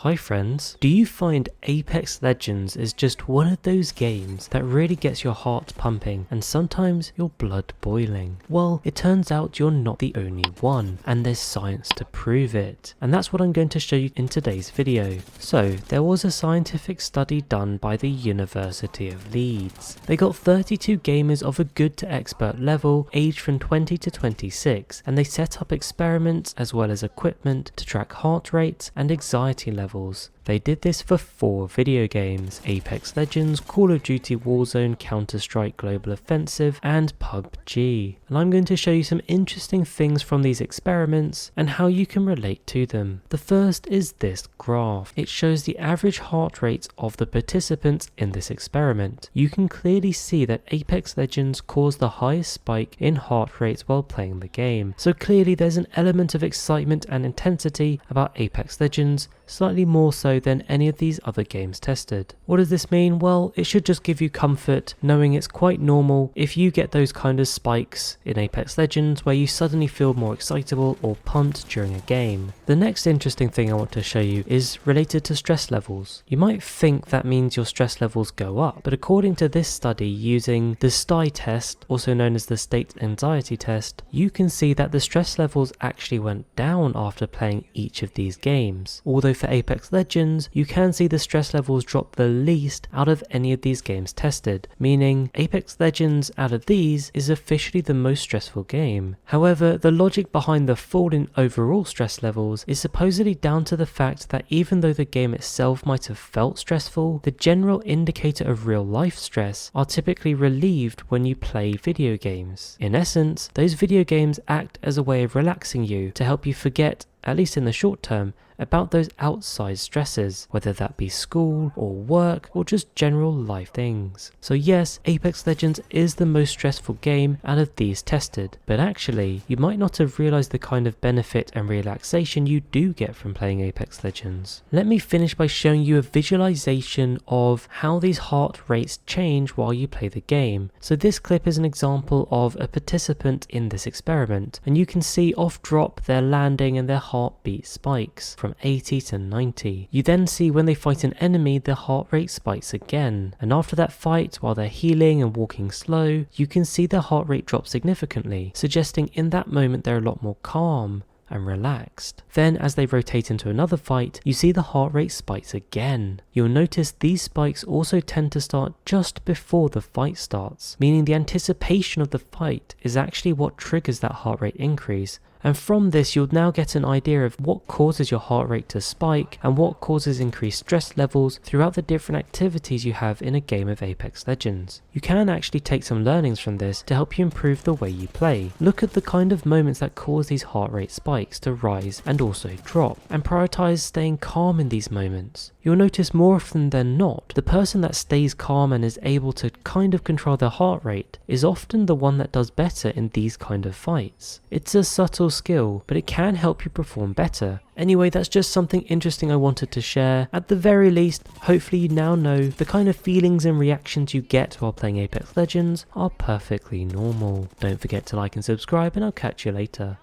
Hi friends, do you find Apex Legends is just one of those games that really gets your heart pumping and sometimes your blood boiling? Well, it turns out you're not the only one, and there's science to prove it. And that's what I'm going to show you in today's video. So, there was a scientific study done by the University of Leeds. They got 32 gamers of a good to expert level, aged from 20 to 26, and they set up experiments as well as equipment to track heart rates and anxiety levels. They did this for 4 video games: Apex Legends, Call of Duty Warzone, Counter-Strike Global Offensive, and PUBG. And I'm going to show you some interesting things from these experiments and how you can relate to them. The first is this graph. It shows the average heart rates of the participants in this experiment. You can clearly see that Apex Legends caused the highest spike in heart rates while playing the game. So clearly there's an element of excitement and intensity about Apex Legends, slightly more so than any of these other games tested. What does this mean? Well, it should just give you comfort knowing it's quite normal if you get those kind of spikes in Apex Legends where you suddenly feel more excitable or pumped during a game. The next interesting thing I want to show you is related to stress levels. You might think that means your stress levels go up, but according to this study using the STAI test, also known as the State Anxiety Test, you can see that the stress levels actually went down after playing each of these games. Although for Apex Legends, you can see the stress levels drop the least out of any of these games tested, meaning Apex Legends out of these is officially the most stressful game. However, the logic behind the fall in overall stress levels is supposedly down to the fact that even though the game itself might have felt stressful, the general indicator of real life stress are typically relieved when you play video games. In essence, those video games act as a way of relaxing you to help you forget, at least in the short term, about those outside stresses, whether that be school or work or just general life things. So yes, Apex Legends is the most stressful game out of these tested, but actually you might not have realized the kind of benefit and relaxation you do get from playing Apex Legends. Let me finish by showing you a visualization of how these heart rates change while you play the game. So this clip is an example of a participant in this experiment, and you can see off drop their landing and their heartbeat spikes from 80 to 90. You then see when they fight an enemy, the heart rate spikes again, and after that fight, while they're healing and walking slow, you can see their heart rate drop significantly, suggesting in that moment they're a lot more calm and relaxed. Then as they rotate into another fight, you see the heart rate spikes again. You'll notice these spikes also tend to start just before the fight starts, meaning the anticipation of the fight is actually what triggers that heart rate increase. And from this, you'll now get an idea of what causes your heart rate to spike and what causes increased stress levels throughout the different activities you have in a game of Apex Legends. You can actually take some learnings from this to help you improve the way you play. Look at the kind of moments that cause these heart rate spikes to rise and also drop, and prioritize staying calm in these moments. You'll notice more often than not, the person that stays calm and is able to kind of control their heart rate is often the one that does better in these kind of fights. It's a subtle skill, but it can help you perform better. Anyway, that's just something interesting I wanted to share. At the very least, hopefully you now know the kind of feelings and reactions you get while playing Apex Legends are perfectly normal. Don't forget to like and subscribe, and I'll catch you later.